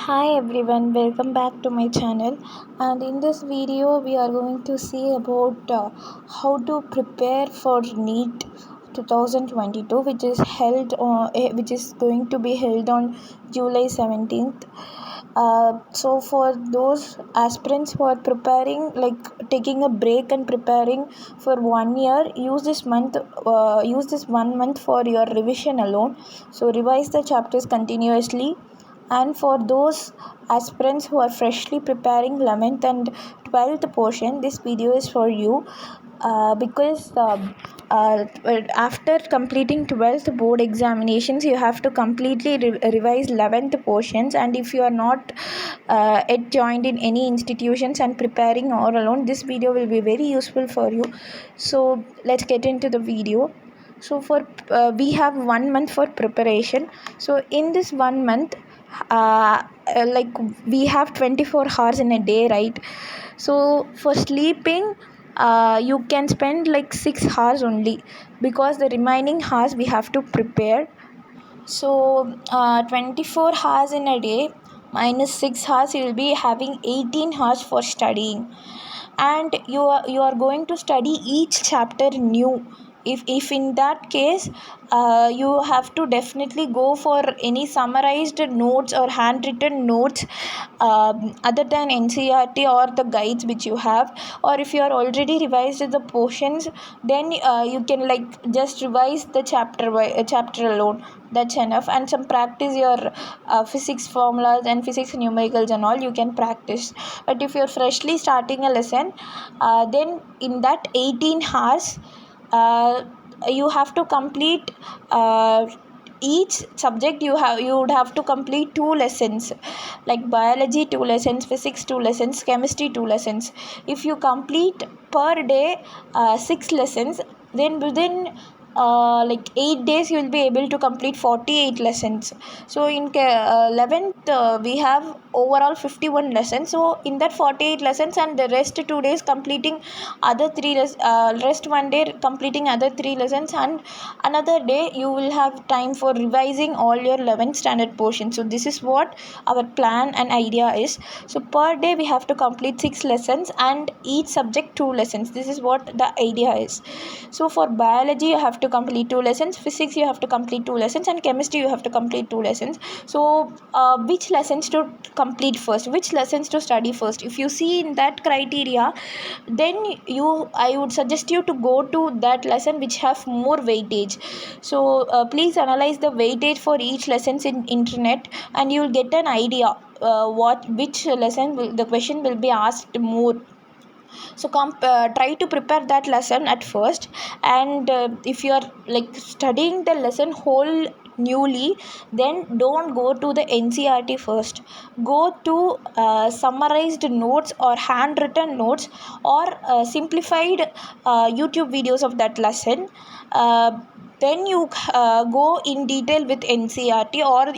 Hi everyone, welcome back to my channel. And in this video we are going to see about how to prepare for NEET 2022, which is going to be held on July 17th. So for those aspirants who are preparing, like taking a break and preparing for 1 year, use this 1 month for your revision alone. So revise the chapters continuously. And for those aspirants who are freshly preparing 11th and 12th portion, this video is for you, because after completing 12th board examinations you have to completely revise 11th portions. And if you are not yet joined in any institutions and preparing all alone, this video will be very useful for you. So let's get into the video. So for we have 1 month for preparation. So in this 1 month, like we have 24 hours in a day, right? So for sleeping, you can spend like 6 hours only, because the remaining hours we have to prepare. So 24 hours in a day minus 6 hours, you will be having 18 hours for studying. And you are going to study each chapter new. If in that case, you have to definitely go for any summarized notes or handwritten notes, other than NCERT or the guides which you have. Or if you are already revised the portions, then you can like just revise the chapter alone. That's enough. And some practice your physics formulas and physics numericals and all you can practice. But if you're freshly starting a lesson, then in that 18 hours, uh, you have to complete each subject. You would have to complete 2 lessons, like biology 2 lessons, physics 2 lessons, chemistry 2 lessons. If you complete per day 6 lessons, then within like 8 days you will be able to complete 48 lessons. So in 11th, we have overall 51 lessons. So in that 48 lessons, and the rest 2 days completing rest 1 day completing other 3 lessons, and another day you will have time for revising all your 11th standard portion. So this is what our plan and idea is. So per day we have to complete 6 lessons, and each subject 2 lessons. This is what the idea is. So for biology you have to complete 2 lessons, physics you have to complete 2 lessons, and chemistry you have to complete 2 lessons. So which lessons to complete first, which lessons to study first, if you see in that criteria, then I would suggest you to go to that lesson which have more weightage. So please analyze the weightage for each lessons in internet, and you will get an idea which lesson the question will be asked more. So try to prepare that lesson at first. And if you are like studying the lesson whole newly, then don't go to the NCERT first. Go to summarized notes or handwritten notes, or simplified YouTube videos of that lesson. Then you go in detail with NCERT, or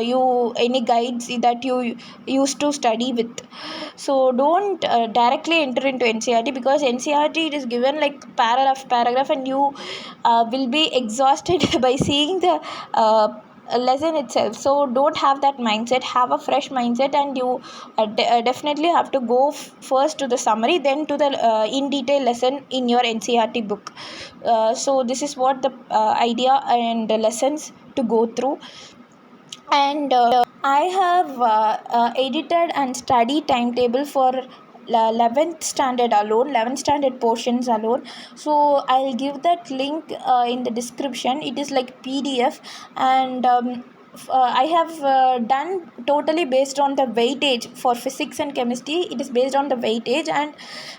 you any guides that you used to study with. So don't directly enter into NCERT, because NCERT it is given like paragraph, and you will be exhausted by seeing the lesson itself. So don't have that mindset, have a fresh mindset, and you definitely have to go first to the summary, then to the in detail lesson in your NCERT book. So this is what the idea and the lessons to go through. And I have edited and study timetable for 11th standard alone, 11th standard portions alone. So I'll give that link in the description. It is like PDF. And I have done totally based on the weightage. For physics and chemistry it is based on the weightage, and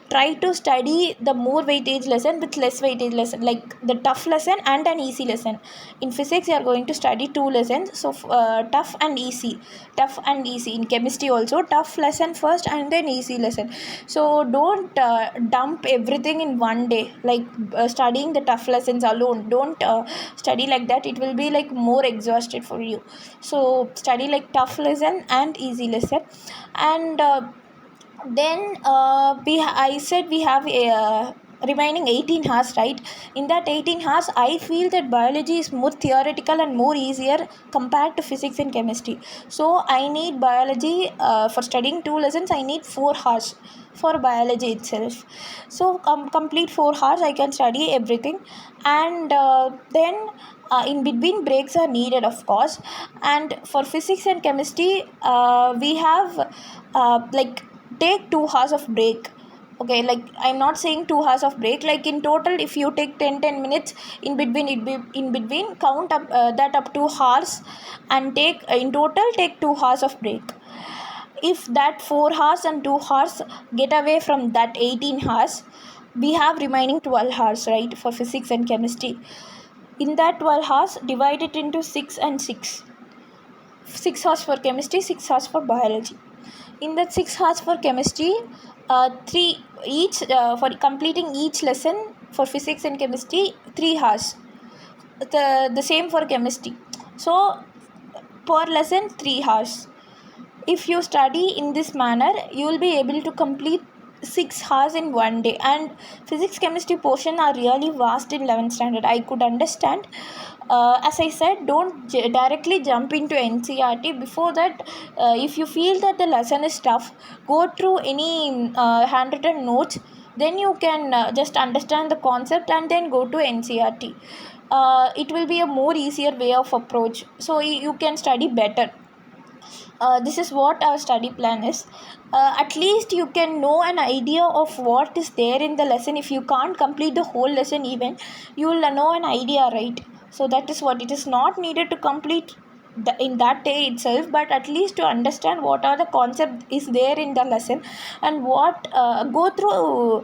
try to study the more weightage lesson with less weightage lesson, like the tough lesson and an easy lesson. In physics you are going to study 2 lessons, so tough and easy. In chemistry also, tough lesson first and then easy lesson. So don't dump everything in one day, like studying the tough lessons alone. Don't study like that, it will be like more exhausted for you. So study like tough lesson and easy lesson. And then I said we have remaining 18 hours, right? In that 18 hours, I feel that biology is more theoretical and more easier compared to physics and chemistry. So I need biology for studying 2 lessons. I need 4 hours for biology itself. So complete 4 hours I can study everything, and then in between breaks are needed, of course. And for physics and chemistry, we have like take 2 hours of break. Okay, like I'm not saying 2 hours of break, like in total if you take 10 minutes in between, it be in between, count up that up 2 hours, and take in total take 2 hours of break. If that 4 hours and 2 hours get away from that 18 hours, we have remaining 12 hours, right, for physics and chemistry. In that 12 hours, divide it into 6 and 6. 6 hours for chemistry, 6 hours for biology. In that 6 hours for chemistry, 3 each for completing each lesson. For physics and chemistry, 3 hours. The same for chemistry. So per lesson 3 hours. If you study in this manner, you will be able to complete 6 hours in one day. And physics chemistry portion are really vast in 11th standard, I could understand. As I said, don't directly jump into NCERT. Before that, if you feel that the lesson is tough, go through any handwritten notes, then you can just understand the concept and then go to NCERT. It will be a more easier way of approach, so you can study better. This is what our study plan is. At least you can know an idea of what is there in the lesson. If you can't complete the whole lesson, even you will know an idea, right? So that is what it is not needed to complete in that day itself, but at least to understand what are the concept is there in the lesson, and what go through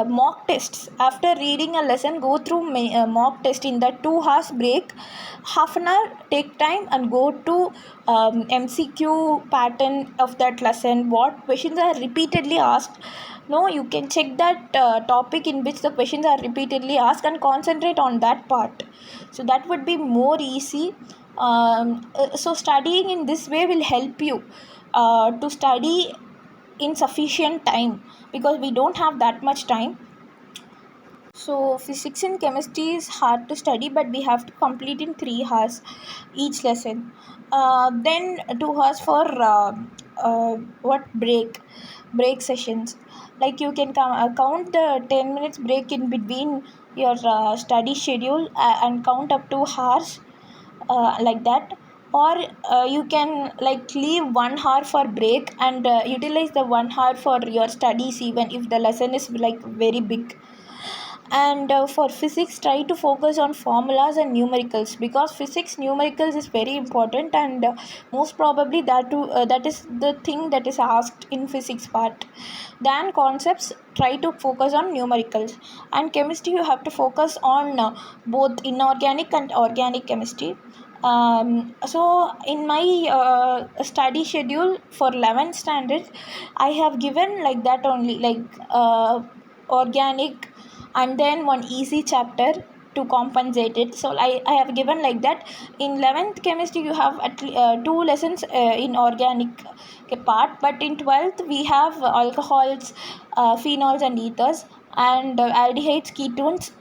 mock tests. After reading a lesson, go through mock test. In that 2 hours break, half an hour take time and go to MCQ pattern of that lesson. What questions are repeatedly asked? No, you can check that topic in which the questions are repeatedly asked and concentrate on that part. So that would be more easy. So studying in this way will help you to study in sufficient time, because we don't have that much time. So physics and chemistry is hard to study, but we have to complete in 3 hours each lesson. Then 2 hours for what break sessions. Like you can count the 10 minutes break in between your study schedule, and count up 2 hours like that. Or you can like leave 1 hour for break, and utilize the 1 hour for your studies, even if the lesson is like very big. And for physics, try to focus on formulas and numericals, because physics numericals is very important, and most probably that is the thing that is asked in physics part. Then concepts, try to focus on numericals. And chemistry, you have to focus on both inorganic and organic chemistry. So in my study schedule for 11th standard, I have given like that only, like organic, and then one easy chapter to compensate it. So I have given like that. In 11th chemistry, you have 2 lessons in organic part, but in 12th we have alcohols, phenols and ethers, and aldehydes, ketones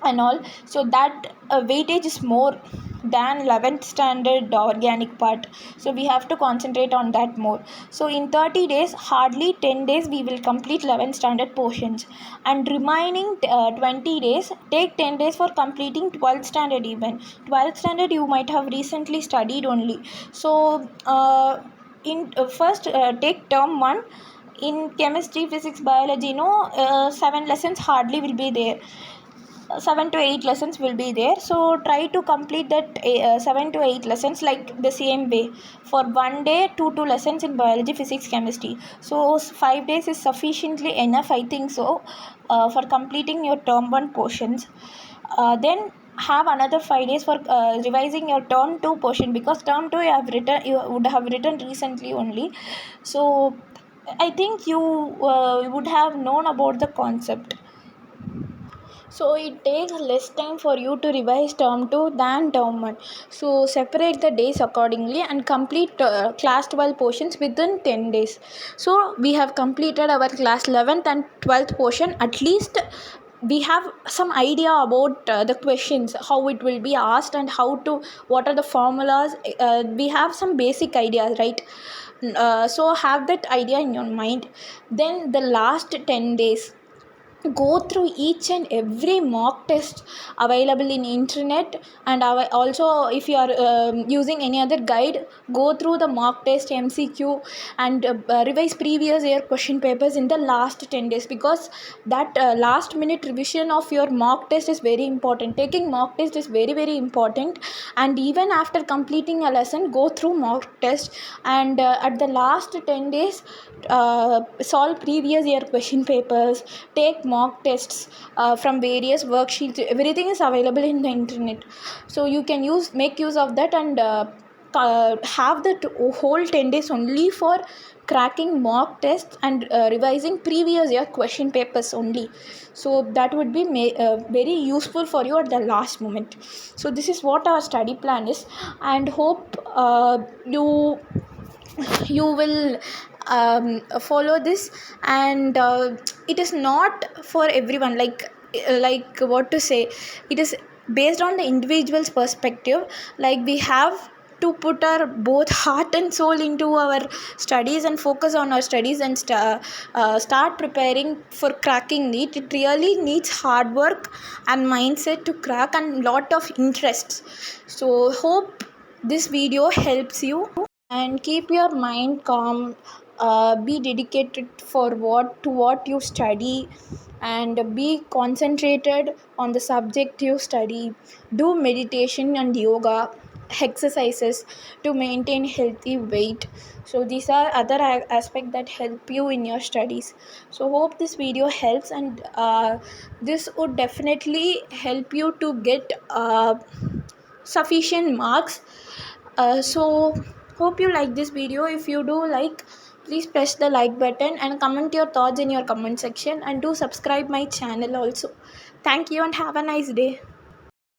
and all. So that weightage is more than 11th standard organic part, so we have to concentrate on that more. So in 30 days, hardly 10 days we will complete 11th standard portions, and remaining 20 days, take 10 days for completing 12th standard. Even 12th standard you might have recently studied only. So in first take term 1 in chemistry, physics, biology. 7 lessons hardly will be there. 7 to 8 lessons will be there, so try to complete that 7 to 8 lessons like the same way. For one day, 2 lessons in biology, physics, chemistry. So 5 days is sufficiently enough, I think so, for completing your term 1 portions. Then have another 5 days for revising your term 2 portion, because term 2 you would have written recently only. So I think you would have known about the concept. So it takes less time for you to revise term 2 than term 1. So separate the days accordingly and complete class 12 portions within 10 days. So we have completed our class 11th and 12th portion. At least we have some idea about the questions, how it will be asked, and what are the formulas. We have some basic ideas, right? So have that idea in your mind. Then the last 10 days, go through each and every mock test available in internet, and also if you are using any other guide, go through the mock test, MCQ, and revise previous year question papers in the last 10 days, because that last minute revision of your mock test is very important. Taking mock test is very very important, and even after completing a lesson, go through mock test, and at the last 10 days, solve previous year question papers, take mock tests from various worksheets. Everything is available in the internet, so you can make use of that, and have that whole 10 days only for cracking mock tests and revising previous year question papers only. So that would be very useful for you at the last moment. So this is what our study plan is, and hope you will follow this. And it is not for everyone, like what to say, it is based on the individual's perspective. Like, we have to put our both heart and soul into our studies and focus on our studies, and start preparing for cracking NEET. It really needs hard work and mindset to crack, and lot of interests. So hope this video helps you, and keep your mind calm. Be dedicated for what you study, and be concentrated on the subject you study. Do meditation and yoga exercises to maintain healthy weight. So these are other aspects that help you in your studies. So hope this video helps, and this would definitely help you to get sufficient marks. So hope you like this video. If you do like, please press the like button and comment your thoughts in your comment section, and do subscribe my channel also. Thank you and have a nice day.